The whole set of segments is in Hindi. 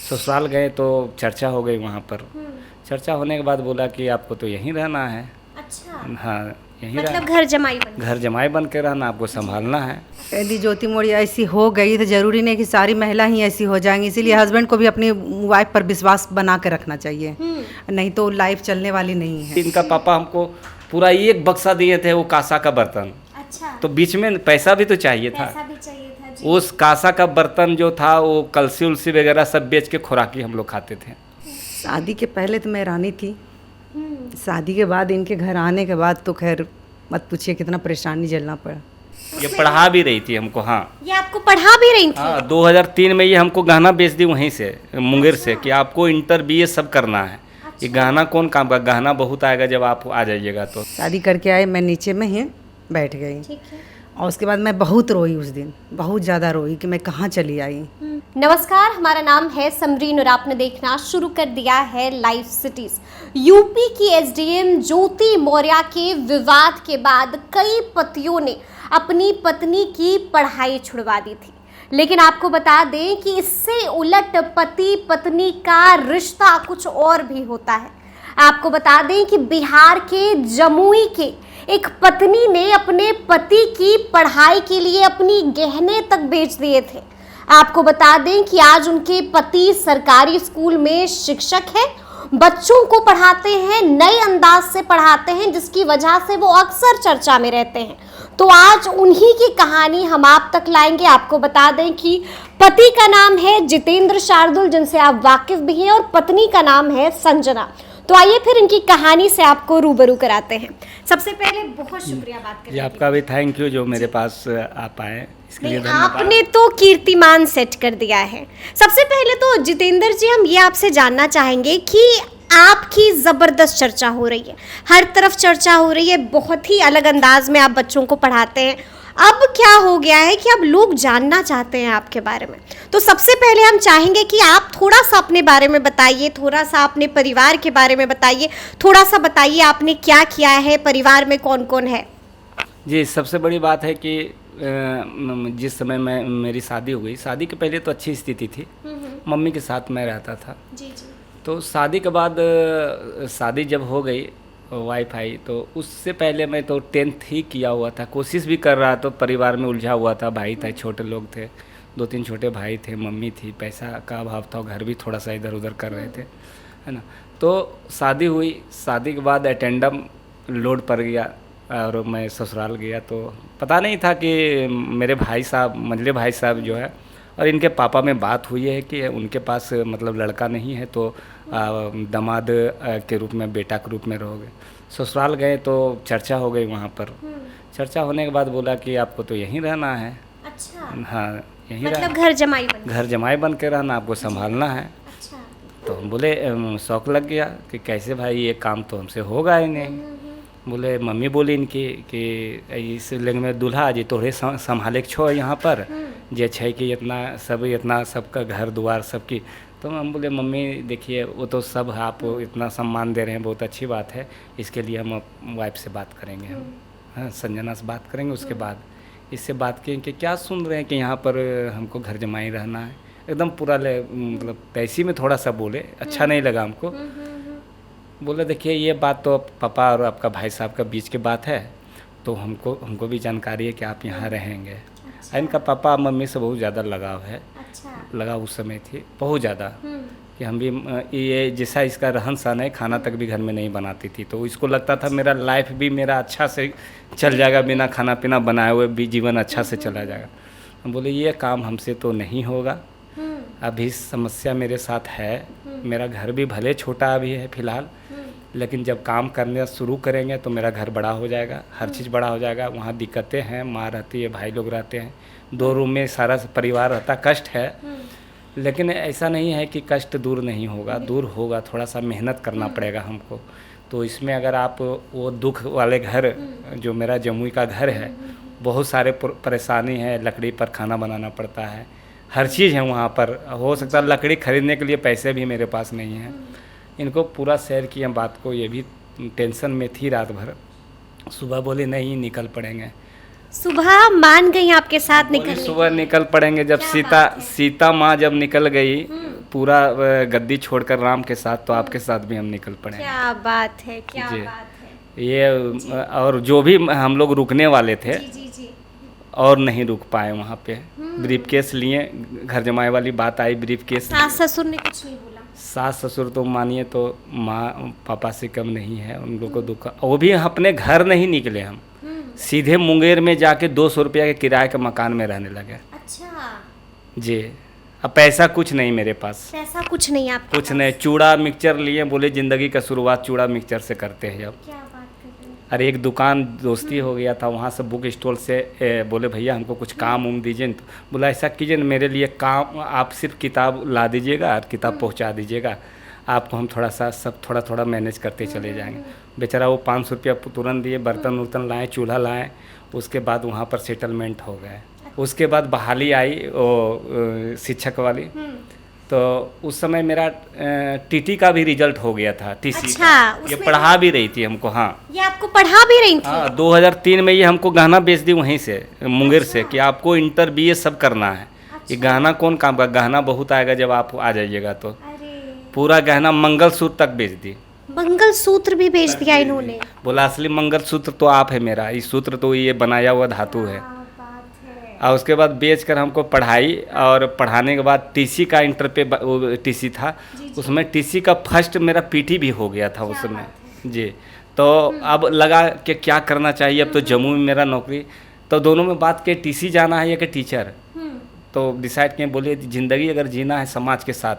ससुराल गए तो चर्चा हो गई वहाँ पर। चर्चा होने के बाद बोला कि आपको तो यहीं रहना है। अच्छा, हाँ, यहीं मतलब घर जमाई बन के रहना, आपको संभालना है। यदि ज्योति मोड़ी ऐसी हो गई तो ज़रूरी नहीं कि सारी महिला ही ऐसी हो जाएंगी, इसीलिए हस्बैंड को भी अपनी वाइफ पर विश्वास बना के रखना चाहिए, नहीं तो लाइफ चलने वाली नहीं है। इनका पापा हमको पूरा एक बक्सा दिए थे, वो कांसा का बर्तन। अच्छा, तो बीच में पैसा भी तो चाहिए था। पैसा भी चाहिए था जी। उस कांसा का बर्तन जो था वो कलसी उलसी वगैरह सब बेच के खुराकी हम लोग खाते थे। शादी के पहले तो मैं रानी थी, शादी के बाद इनके घर आने के बाद तो खैर मत पूछिए कितना परेशानी झेलना पड़ा। ये पढ़ा भी रही थी हमको। हाँ, ये आपको पढ़ा भी रही थी? हाँ, 2003 में ये हमको गहना बेच दी वहीं से, मुंगेर से, कि आपको इंटर BA सब करना है। ये गहना कौन काम का, गहना बहुत आएगा जब आप आ जाइएगा तो। शादी करके आए, मैं नीचे में ही बैठ गई, ठीक है। और उसके बाद मैं बहुत रोई उस दिन, बहुत ज़्यादा रोई कि मैं कहाँ चली आई। नमस्कार, हमारा नाम है समरीन और आपने देखना शुरू कर दिया है लाइव सिटीज। यूपी की SDM ज्योति मौर्य के विवाद के बाद कई पतियों ने अपनी पत्नी की पढ़ाई छुड़वा दी थी, लेकिन आपको बता दें कि इससे उलट पति पत्नी का रिश्ता कुछ और भी होता है। आपको बता दें कि बिहार के जमुई के एक पत्नी ने अपने पति की पढ़ाई के लिए अपनी गहने तक बेच दिए थे। आपको बता दें कि आज उनके पति सरकारी स्कूल में शिक्षक हैं, बच्चों को पढ़ाते हैं, नए अंदाज से पढ़ाते हैं, जिसकी वजह से वो अक्सर चर्चा में रहते हैं। तो आज उन्हीं की कहानी हम आप तक लाएंगे। आपको बता दें कि पति का नाम है जितेंद्र शार्दुल, जिनसे आप वाकिफ भी हैं, और पत्नी का नाम है संजना। तो आइए फिर इनकी कहानी से आपको रूबरू कराते हैं। सबसे पहले बहुत शुक्रिया बात करने जी, आपका भी थैंक यू जो मेरे पास आप आए, इसके लिए नहीं, धन्यवाद। आपने तो कीर्तिमान सेट कर दिया है। सबसे पहले तो जितेंद्र जी, हम ये आपसे जानना चाहेंगे कि आपकी ज़बरदस्त चर्चा हो रही है, हर तरफ चर्चा हो रही है, बहुत ही अलग अंदाज में आप बच्चों को पढ़ाते हैं। अब क्या हो गया है कि अब लोग जानना चाहते हैं आपके बारे में। तो सबसे पहले हम चाहेंगे कि आप थोड़ा सा अपने बारे में बताइए, थोड़ा सा अपने परिवार के बारे में बताइए, थोड़ा सा बताइए आपने क्या किया है, परिवार में कौन कौन है। जी, सबसे बड़ी बात है कि जिस समय मेरी शादी हो गई, शादी के पहले तो अच्छी स्थिति थी, मम्मी के साथ मैं रहता था। जी जी। तो शादी के बाद शादी जब हो गई वाइफ आई, तो उससे पहले मैं तो 10th ही किया हुआ था, कोशिश भी कर रहा, तो परिवार में उलझा हुआ था, भाई था, छोटे लोग थे, 2-3 छोटे भाई थे, मम्मी थी, पैसा का अभाव था, घर भी थोड़ा सा इधर उधर कर रहे थे, है ना। तो शादी हुई, शादी के बाद अटेंडम लोड पड़ गया और मैं ससुराल गया। तो पता नहीं था कि मेरे भाई साहब, मंझले भाई साहब जो है, और इनके पापा में बात हुई है कि उनके पास मतलब लड़का नहीं है, तो दामाद के रूप में, बेटा के रूप में रहोगे। ससुराल गए तो चर्चा हो गई वहाँ पर। चर्चा होने के बाद बोला कि आपको तो यहीं रहना है। अच्छा, हाँ, यहीं मतलब घर जमाई बन के रहना, आपको संभालना है। अच्छा। तो हम बोले, शौक लग गया कि कैसे भाई, ये काम तो हमसे होगा ही नहीं। बोले, मम्मी बोली इनकी कि इस लग में दूल्हा जी तोड़े संभाले छो यहाँ पर, जे छै कि इतना सबका घर द्वार सबकी। तो हम बोले, मम्मी देखिए वो तो सब आप इतना सम्मान दे रहे हैं, बहुत अच्छी बात है, इसके लिए हम वाइफ से बात करेंगे, हम हाँ संजना से बात करेंगे। उसके बाद इससे बात की कि क्या सुन रहे हैं कि यहाँ पर हमको घर जमाई रहना है, एकदम पूरा मतलब तैसी में थोड़ा सा बोले, अच्छा नहीं लगा हमको। बोले, देखिए ये बात तो पापा और आपका भाई साहब का बीच की बात है, तो हमको भी जानकारी है कि आप यहाँ रहेंगे। अच्छा। इनका पापा मम्मी से बहुत ज़्यादा लगाव है। अच्छा। लगाव उस समय थी बहुत ज़्यादा, कि हम भी ये जैसा इसका रहन सहन है, खाना तक भी घर में नहीं बनाती थी, तो इसको लगता था मेरा लाइफ भी मेरा अच्छा से चल जाएगा, बिना खाना पीना बनाए हुए भी जीवन अच्छा से चला जाएगा। हम बोले, ये काम हमसे तो नहीं होगा, अभी समस्या मेरे साथ है, मेरा घर भी भले छोटा अभी है फिलहाल, लेकिन जब काम करने शुरू करेंगे तो मेरा घर बड़ा हो जाएगा, हर चीज़ बड़ा हो जाएगा। वहाँ दिक्कतें हैं, माँ रहती है, भाई लोग रहते हैं, 2 रूम में सारा परिवार रहता, कष्ट है, लेकिन ऐसा नहीं है कि कष्ट दूर नहीं होगा, दूर होगा, थोड़ा सा मेहनत करना पड़ेगा हमको। तो इसमें अगर आप वो दुख वाले घर, जो मेरा जमुई का घर है, बहुत सारे परेशानी है, लकड़ी पर खाना बनाना पड़ता है, हर चीज़ है वहाँ पर। हो सकता है लकड़ी खरीदने के लिए पैसे भी मेरे पास नहीं हैं। इनको पूरा शेयर किया बात को, ये भी टेंशन में थी रात भर। सुबह बोले, नहीं निकल पड़ेंगे। सुबह मान गई आपके साथ निकलने? सुबह निकल पड़ेंगे। जब सीता माँ जब निकल गई पूरा गद्दी छोड़कर राम के साथ, तो आपके साथ भी हम निकल पड़े हैं। क्या बात है, क्या जी। बात है। ये और जो भी हम लोग रुकने वाले थे जी जी जी। और नहीं रुक पाए वहाँ पे। ब्रीफकेस लिए, घर जमाए वाली बात आई, ब्रीफकेस। सास ससुर ने कुछ नहीं बोला? सास ससुर तो मानिए तो माँ पापा से कम नहीं है, उन लोग को दुख। वो भी अपने घर नहीं निकले हम, सीधे मुंगेर में जाके 200 रुपया के किराए के मकान में रहने लगे। अच्छा। जी। अब पैसा कुछ नहीं मेरे पास, पैसा कुछ नहीं आपके कुछ पास? नहीं। चूड़ा मिक्सचर लिए, बोले ज़िंदगी का शुरुआत चूड़ा मिक्सचर से करते हैं अब। क्या बात कर रहे हैं। अरे एक दुकान दोस्ती हो गया था, वहाँ से बुक स्टॉल से बोले भैया हमको कुछ काम उम दीजिए। तो बोला ऐसा कीजिए न, मेरे लिए काम, आप सिर्फ किताब ला दीजिएगा और किताब पहुँचा दीजिएगा, आपको हम थोड़ा सा सब थोड़ा थोड़ा मैनेज करते चले जाएंगे। बेचारा वो 500 रुपया तुरंत दिए, बर्तन उर्तन लाए, चूल्हा लाए। उसके बाद वहाँ पर सेटलमेंट हो गए। उसके बाद बहाली आई वो शिक्षक वाली, तो उस समय मेरा टीटी का भी रिजल्ट हो गया था, टीसी अच्छा, का। ये उसमें पढ़ा भी रही थी हमको। हाँ ये आपको पढ़ा भी रही थी? हाँ, 2003 में ये हमको गहना बेच दी वहीं से, मुंगेर से, कि आपको इंटर BA सब करना है। ये गहना कौन काम का, गहना बहुत आएगा जब आप आ जाइएगा तो। अरे पूरा गहना मंगलसूत्र तक बेच दी। मंगलसूत्र भी बेच दिया इन्होंने? बोला असली मंगलसूत्र तो आप है मेरा, इस सूत्र तो ये बनाया हुआ धातु है। क्या बात है। और उसके बाद बेच कर हमको पढ़ाई, और पढ़ाने के बाद टीसी का इंटर पे वो टीसी था, उसमें टीसी का फर्स्ट मेरा पीटी भी हो गया था उस समय। जी। तो अब लगा कि क्या करना चाहिए, अब तो जम्मू में मेरा नौकरी, तो दोनों में बात के टीसी जाना है या कि टीचर। तो डिसाइड किए, बोले ज़िंदगी अगर जीना है समाज के साथ,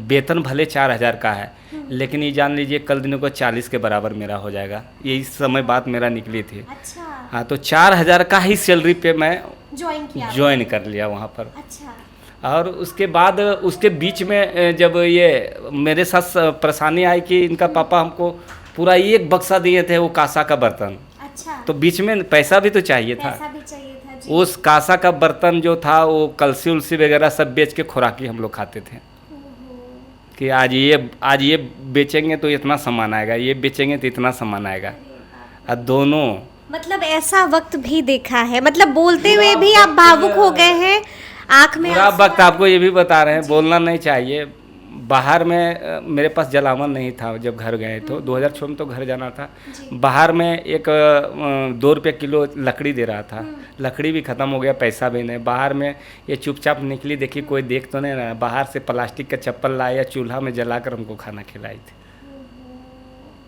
वेतन भले 4000 का है, लेकिन ये जान लीजिए कल दिनों को 40 के बराबर मेरा हो जाएगा। यही समय बात मेरा निकली थी। अच्छा। हाँ, तो 4000 का ही सैलरी पे मैं ज्वाइन किया? ज्वाइन कर लिया वहाँ पर। अच्छा। और उसके बाद उसके बीच में जब ये मेरे साथ परेशानी आई कि इनका पापा हमको पूरा एक बक्सा दिए थे वो कांसा का बर्तन, अच्छा। तो बीच में पैसा भी तो चाहिए था। पैसा भी चाहिए था जी। उस कांसा का बर्तन जो था वो कलसी उलसी वगैरह सब बेच के खुराकी हम लोग खाते थे, कि आज ये बेचेंगे तो इतना सामान आएगा, ये बेचेंगे तो इतना सामान आएगा। और दोनों मतलब ऐसा वक्त भी देखा है, मतलब बोलते हुए भी आप भावुक हो गए हैं, आंख में पूरा आंसू वक्त आपको ये भी बता रहे हैं, बोलना नहीं चाहिए। बाहर में मेरे पास जलावन नहीं था जब घर गए, तो 2006 में तो घर जाना था। बाहर में एक 2 रुपये किलो लकड़ी दे रहा था, लकड़ी भी ख़त्म हो गया, पैसा भी नहीं। बाहर में ये चुपचाप निकली, देखी कोई देख तो नहीं रहा, बाहर से प्लास्टिक का चप्पल लाया, चूल्हा में जलाकर हमको खाना खिलाई थी।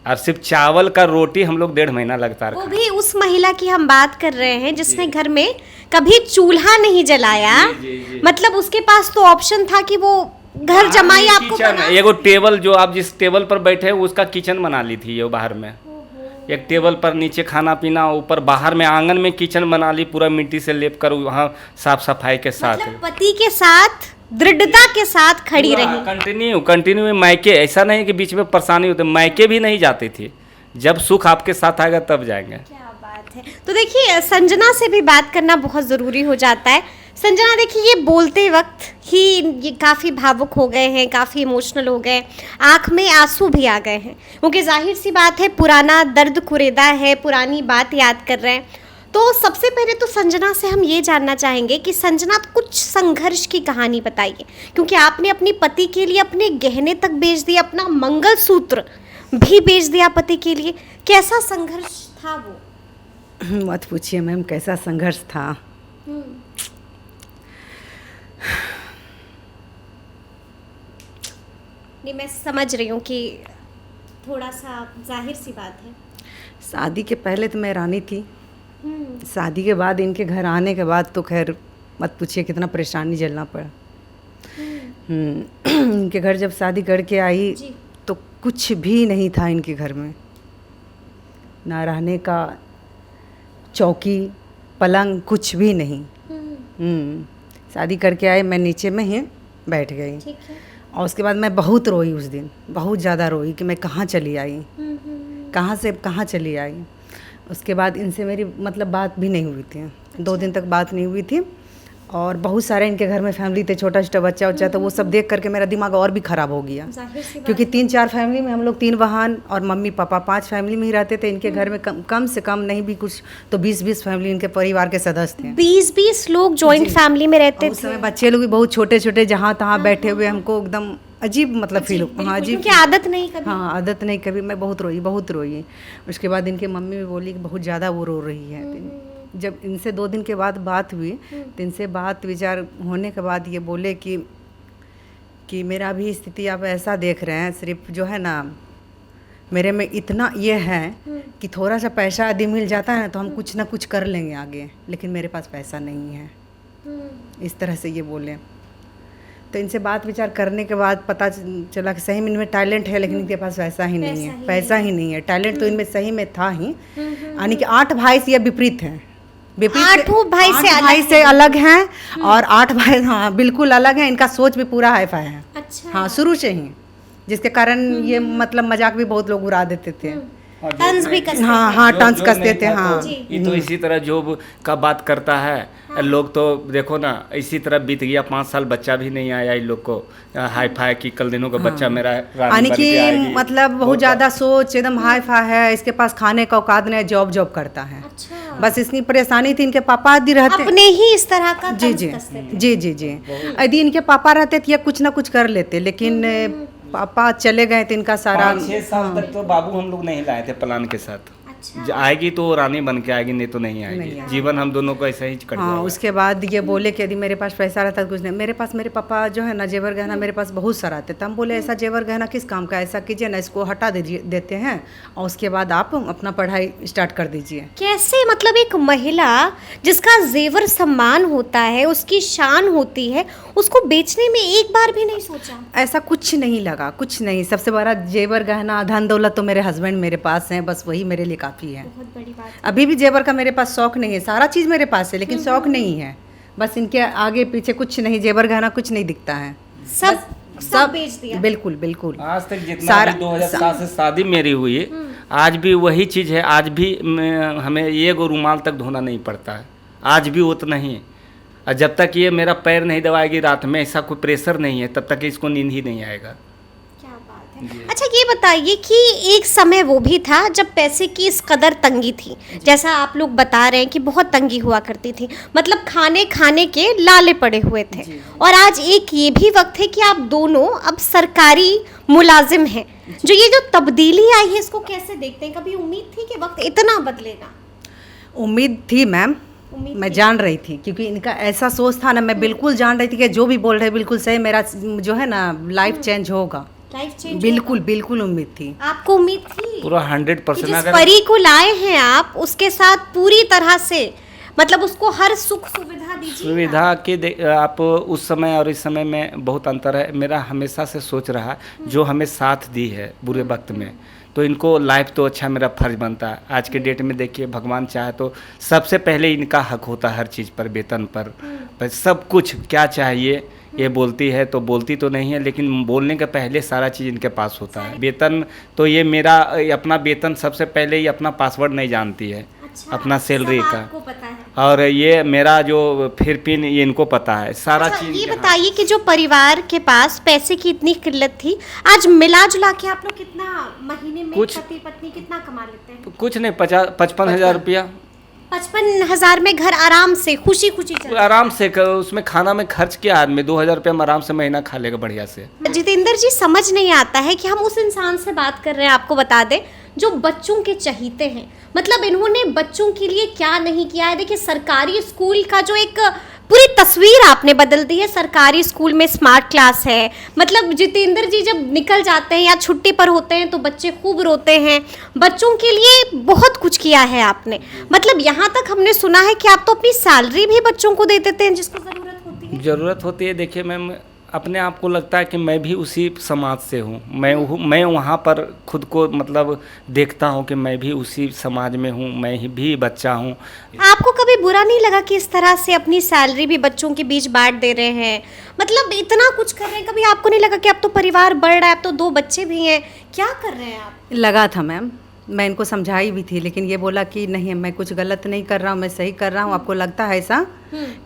और सिर्फ चावल का रोटी हम लोग 1.5 महीना लगता वो रखा। भी उस महिला की हम बात कर रहे हैं जिसने घर में कभी चूल्हा नहीं जलाया। जी। मतलब उसके पास तो ऑप्शन था कि वो घर जमाई आपको किचन, बना- एगो टेबल जो आप जिस टेबल पर बैठे हैं उसका किचन बना ली थी ये बाहर में। एक टेबल पर नीचे खाना पीना, ऊपर बाहर में आंगन में किचन बना ली, पूरा मिट्टी से लेप कर वहाँ साफ सफाई के साथ। मतलब पति के साथ दृढ़ता के साथ खड़ी रही। कंटिन्यू मायके, ऐसा नहीं कि बीच में परेशानी होती, मायके भी नहीं जाती थी। जब सुख आपके साथ आएगा तब जाएंगे। क्या बात है। तो देखिए संजना से भी बात करना बहुत ज़रूरी हो जाता है। संजना देखिए, ये बोलते वक्त ही ये काफ़ी भावुक हो गए हैं, काफ़ी इमोशनल हो गए, आँख में आंसू भी आ गए हैं, क्योंकि जाहिर सी बात है पुराना दर्द कुरेदा है, पुरानी बात याद कर रहे हैं। तो सबसे पहले तो संजना से हम ये जानना चाहेंगे कि संजना कुछ संघर्ष की कहानी बताइए, क्योंकि आपने अपने पति के लिए अपने गहने तक बेच दिए, अपना मंगलसूत्र भी बेच दिया पति के लिए। कैसा संघर्ष था वो? मत पूछिए मैम, कैसा संघर्ष था। नहीं, मैं समझ रही हूँ कि थोड़ा सा जाहिर सी बात है। शादी के पहले तो मैं रानी थी, शादी के बाद इनके घर आने के बाद तो खैर मत पूछिए कितना परेशानी झेलना पड़ा। इनके घर जब शादी करके आई जी। तो कुछ भी नहीं था इनके घर में, ना रहने का चौकी पलंग कुछ भी नहीं। शादी करके आए, मैं नीचे में ही बैठ गई। ठीक है। और उसके बाद मैं बहुत रोई उस दिन, बहुत ज़्यादा रोई कि मैं कहाँ चली आई, कहाँ से कहाँ चली आई। उसके बाद इनसे मेरी मतलब बात भी नहीं हुई थी, 2 दिन तक बात नहीं हुई थी। और बहुत सारे इनके घर में फैमिली थे, छोटा छोटा बच्चा उच्चा, तो वो सब देख करके मेरा दिमाग और भी ख़राब हो गया। जाहिर सी बात क्योंकि 3-4 फैमिली में हम लोग 3 बहन और मम्मी पापा 5 फैमिली में ही रहते थे। इनके घर में कम से कम नहीं भी कुछ तो 20-20 फैमिली इनके परिवार के सदस्य थे। 20-20 लोग जॉइंट फैमिली में रहते और उस थे। समय बच्चे लोग भी बहुत छोटे छोटे, जहाँ तहाँ बैठे हुए, हमको एकदम अजीब मतलब फील हो। हाँ, अजीब, क्योंकि आदत नहीं कभी। हाँ आदत नहीं कभी। मैं बहुत रोई। उसके बाद इनकी मम्मी भी बोली कि बहुत ज़्यादा वो रो रही है। जब इनसे 2 दिन के बाद बात हुई तो इनसे बात विचार होने के बाद ये बोले कि मेरा भी स्थिति आप ऐसा देख रहे हैं, सिर्फ जो है ना मेरे में इतना ये है कि थोड़ा सा पैसा यदि मिल जाता है ना तो हम कुछ ना कुछ कर लेंगे आगे, लेकिन मेरे पास पैसा नहीं है। इस तरह से ये बोले। तो इनसे बात विचार करने के बाद पता चला कि सही में इनमें टैलेंट है, लेकिन इनके पास पैसा ही नहीं है। पैसा ही नहीं है। टैलेंट तो इनमें सही में था ही, यानी कि 8 भाई से ये विपरीत हैं। 8 भाई से अलग हैं और 8 भाई, हाँ बिल्कुल अलग हैं। इनका सोच भी पूरा हाई फाई है। अच्छा। हाँ, शुरू से ही, जिसके कारण ये मतलब मजाक भी बहुत लोग उड़ा देते थे। टंस भी कसते हाँ थे। हाँ, जो टंस कसते नहीं थे। था हाँ, तो ये तो इसी तरह जॉब का बात करता है। लोग तो देखो ना, इसी तरह बीत गया 5 साल, बच्चा भी नहीं आया इन लोग को हाई फाई की कल दिनों का बच्चा मेरा रानी यानी बन कि के आएगी। मतलब बहुत ज़्यादा सोच, एकदम हाई फाई है। इसके पास खाने का औकात नहीं, जॉब करता है। अच्छा। बस इतनी परेशानी थी। इनके पापा आदि रहते, अपने ही इस तरह का जी तंज जी कसते थे। जी यदि इनके पापा रहते तो ये कुछ ना कुछ कर लेते, लेकिन पापा चले गए तो इनका सारा 5-6 साल तक तो बाबू हम लोग नहीं लाए थे प्लान के साथ। अच्छा। आएगी तो रानी बन के आएगी, नहीं तो नहीं आएगी। जीवन हम दोनों को ऐसा ही कट हाँ। जाएगा। उसके बाद ये बोले कि यदि मेरे पास पैसा रहता तो कुछ नहीं। मेरे पास, मेरे पापा जो है ना जेवर गहना मेरे पास बहुत सारा आते थे। हम बोले ऐसा जेवर गहना किस काम का, ऐसा कीजिए ना, इसको हटा देते हैं और उसके बाद आप अपना पढ़ाई स्टार्ट कर दीजिए। कैसे, मतलब एक महिला जिसका जेवर सम्मान होता है, उसकी शान होती है, उसको बेचने में एक बार भी नहीं सोचा? ऐसा कुछ नहीं लगा, कुछ नहीं। सबसे बड़ा जेवर गहना धन दौलत तो मेरे हस्बैंड मेरे पास हैं, बस वही मेरे लिए काफ़ी है। बहुत बड़ी बात। अभी भी जेवर का मेरे पास शौक नहीं है। सारा चीज़ मेरे पास है, लेकिन शौक नहीं है। बस इनके आगे पीछे कुछ नहीं, जेवर गहना कुछ नहीं दिखता है। सब बेच दिया। बिल्कुल बिल्कुल। आज तक जितना भी 2007 से शादी मेरी हुई, आज भी वही चीज़ है। आज भी हमें एक रुमाल तक धोना नहीं पड़ता है, आज भी उतना ही। और जब तक ये मेरा पैर नहीं दबाएगी रात में, ऐसा कोई प्रेशर नहीं है, तब तक इसको नींद ही नहीं आएगा। क्या बात है। अच्छा ये बताइए कि एक समय वो भी था जब पैसे की इस कदर तंगी थी, जैसा आप लोग बता रहे हैं कि बहुत तंगी हुआ करती थी, मतलब खाने के लाले पड़े हुए थे। और आज एक ये भी वक्त है कि आप दोनों अब सरकारी मुलाजिम हैं। जो तब्दीली आई है, इसको कैसे देखते हैं? कभी उम्मीद थी कि वक्त इतना बदलेगा? उम्मीद थी मैम, मैं जान रही थी, क्योंकि इनका ऐसा सोच था ना, मैं बिल्कुल जान रही थी कि जो भी बोल रहे बिल्कुल सही, मेरा जो है ना लाइफ चेंज होगा। लाइफ चेंज बिल्कुल उम्मीद थी। आपको उम्मीद थी? पूरा 100%। जिस अगर परी को लाए हैं आप, उसके साथ पूरी तरह से, मतलब उसको हर सुख सुविधा दीजिए। सुविधा के आप उस समय और इस समय में बहुत अंतर है। मेरा हमेशा से सोच रहा, जो हमें साथ दी है बुरे वक्त में, तो इनको लाइफ तो अच्छा मेरा फर्ज बनता है। आज के डेट में देखिए, भगवान चाहे तो सबसे पहले इनका हक होता है हर चीज़ पर, वेतन पर सब कुछ। क्या चाहिए ये बोलती है तो बोलती तो नहीं है, लेकिन बोलने के पहले सारा चीज़ इनके पास होता है। वेतन तो ये मेरा अपना वेतन सबसे पहले ही अपना पासवर्ड नहीं जानती है। अच्छा, अपना सैलरी का, आपको पता है। और ये मेरा जो फिर पिन ये इनको पता है सारा अच्छा, चीज़। ये बताइए कि जो परिवार के पास पैसे की इतनी किल्लत थी, आज मिला जुला के आप लोग कितना महीने में, कुछ पति पत्नी कितना कमा लेते हैं? कुछ नहीं, 55,000 रुपया 55,000 में घर आराम से खुशी चल। आराम से उसमें खाना में खर्च किया आदमी 2,000 रुपया में आराम से महीना खा लेगा बढ़िया से। जितेंद्र जी, समझ नहीं आता है कि हम उस इंसान से बात कर रहे हैं, आपको बता दें, जो बच्चों के चहीते हैं। मतलब इन्होंने बच्चों के लिए क्या नहीं किया है। देखिए, सरकारी स्कूल का जो एक पूरी तस्वीर आपने बदल दी है। सरकारी स्कूल में स्मार्ट क्लास है, मतलब जितेंद्र जी जब निकल जाते हैं या छुट्टी पर होते हैं तो बच्चे खूब रोते हैं। बच्चों के लिए बहुत कुछ किया है आपने। मतलब यहाँ तक हमने सुना है कि आप तो अपनी सैलरी भी बच्चों को दे देते हैं जिसको ज़रूरत होती है। ज़रूरत होती है। देखिए मैम, अपने आप को लगता है कि मैं भी उसी समाज से हूँ। मैं वहाँ पर खुद को मतलब देखता हूँ कि मैं भी उसी समाज में हूँ, मैं ही भी बच्चा हूँ। आपको कभी बुरा नहीं लगा कि इस तरह से अपनी सैलरी भी बच्चों के बीच बांट दे रहे हैं? मतलब इतना कुछ कर रहे हैं, कभी आपको नहीं लगा कि अब तो परिवार बढ़ रहा है, अब तो 2 बच्चे भी हैं, क्या कर रहे हैं आप? लगा था मैम, मैं इनको समझाई भी थी, लेकिन ये बोला कि नहीं, मैं कुछ गलत नहीं कर रहा हूँ, मैं सही कर रहा हूँ। आपको लगता है ऐसा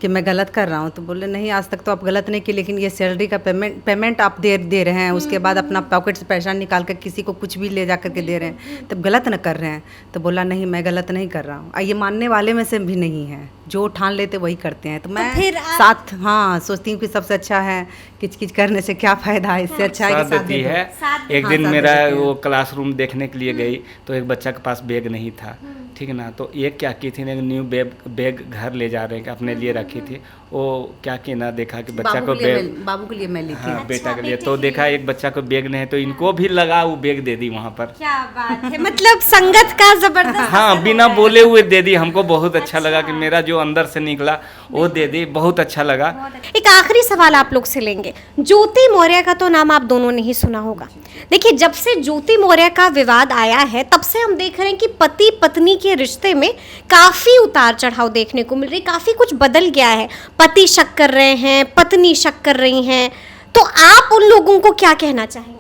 कि मैं गलत कर रहा हूँ, तो बोले नहीं आज तक तो आप गलत नहीं की, लेकिन ये सैलरी का पेमेंट आप दे रहे हैं, उसके बाद अपना पॉकेट से पैसा निकाल कर किसी को कुछ भी ले जा करके दे रहे हैं, तब गलत न कर रहे हैं। तो बोला नहीं मैं गलत नहीं कर रहा हूँ। ये मानने वाले में से भी नहीं है, जो ठान लेते वही करते हैं। तो मैं फिर साथ हाँ सोचती हूँ कि सबसे अच्छा है किच करने से क्या फ़ायदा है, इससे अच्छा है कि साथ साथ देती दे दो। है। एक हाँ, दिन साथ मेरा देती है। वो क्लासरूम देखने के लिए गई, तो एक बच्चा के पास बैग नहीं था, ठीक है ना। तो एक क्या की थी, एक न्यू बैग घर ले जा रहे हैं, अपने लिए रखी थी। वो क्या की ना, देखा कि बच्चा को बैग, बाबू के लिए मैं ली थी। हाँ बेटा के लिए, बेटे तो के देखा एक बच्चा को बैग नहीं है, तो इनको भी लगा, वो बैग दे दी वहाँ पर। क्या बात है, मतलब संगत का जबरदस्त हाँ असर बिना हो रहा है। बोले हुए दे दी। हमको बहुत अच्छा लगा कि मेरा जो अंदर से निकला वो दे दी, बहुत अच्छा लगा। एक आखिरी सवाल आप लोग से लेंगे। ज्योति मौर्य का तो नाम आप दोनों ने ही सुना होगा। देखिए जब से ज्योति मौर्य का विवाद आया है तब से हम देख रहे हैं कि पति पत्नी के रिश्ते में काफी उतार चढ़ाव देखने को मिल रही, काफी कुछ बदल गया है। पति शक कर रहे हैं, पत्नी शक कर रही हैं, तो आप उन लोगों को क्या कहना चाहेंगे?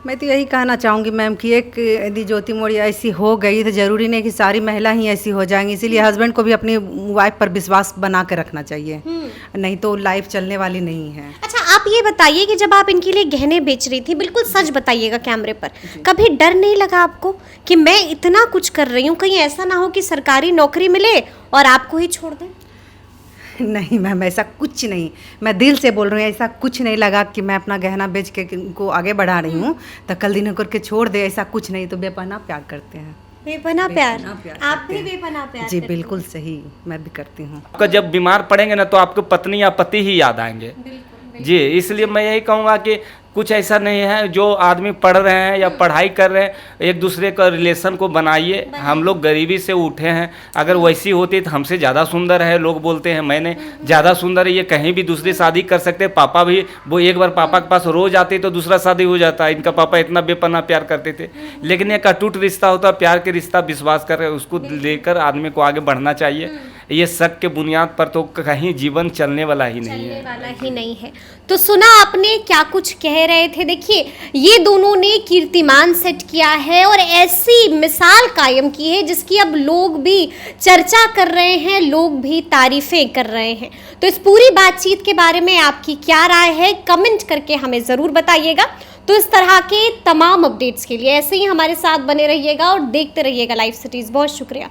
मैं तो यही कहना चाहूँगी मैम कि एक यदि ज्योति मौर्य ऐसी हो गई तो ज़रूरी नहीं कि सारी महिला ही ऐसी हो जाएंगी, इसीलिए हस्बैंड को भी अपनी वाइफ पर विश्वास बना के रखना चाहिए, नहीं तो लाइफ चलने वाली नहीं है। अच्छा आप ये बताइए कि जब आप इनके लिए गहने बेच रही थी, बिल्कुल सच बताइएगा कैमरे पर, कभी डर नहीं लगा आपको कि मैं इतना कुछ कर रही हूँ, कहीं ऐसा ना हो कि सरकारी नौकरी मिले और आपको ही छोड़ दें? नहीं मैम ऐसा कुछ नहीं, मैं दिल से बोल रही हूँ, ऐसा कुछ नहीं लगा कि मैं अपना गहना बेच के इनको आगे बढ़ा रही हूँ तो कल दिन करके छोड़ दे, ऐसा कुछ नहीं। तो बेपनाह प्यार करते हैं। बेपनाह प्यार, प्यार आप भी बेपनाह प्यार जी करती हैं। बिल्कुल सही, मैं भी करती हूँ। आपका जब बीमार पड़ेंगे ना तो आपको पत्नी या पति ही याद आएंगे जी। इसलिए मैं यही कहूँगा कि कुछ ऐसा नहीं है, जो आदमी पढ़ रहे हैं या पढ़ाई कर रहे हैं, एक दूसरे का रिलेशन को बनाइए। हम लोग गरीबी से उठे हैं, अगर वैसी होती तो हमसे ज़्यादा सुंदर है, लोग बोलते हैं मैंने ज़्यादा सुंदर है, ये कहीं भी दूसरी शादी कर सकते हैं। पापा भी वो एक बार पापा के पास रोज आते तो दूसरा शादी हो जाता है। इनका पापा इतना बेपनाह प्यार करते थे, लेकिन एक अटूट रिश्ता होता है, प्यार के रिश्ता, विश्वास कर उसको लेकर आदमी को आगे बढ़ना चाहिए। ये शक के बुनियाद पर तो कहीं जीवन चलने वाला ही नहीं है। चलने वाला ही नहीं है। तो सुना आपने क्या कुछ कह रहे थे। देखिए ये दोनों ने कीर्तिमान सेट किया है और ऐसी मिसाल कायम की है जिसकी अब लोग भी चर्चा कर रहे हैं, लोग भी तारीफें कर रहे हैं। तो इस पूरी बातचीत के बारे में आपकी क्या राय है, कमेंट करके हमें ज़रूर बताइएगा। तो इस तरह के तमाम अपडेट्स के लिए ऐसे ही हमारे साथ बने रहिएगा और देखते रहिएगा लाइव सिटीज़। बहुत शुक्रिया।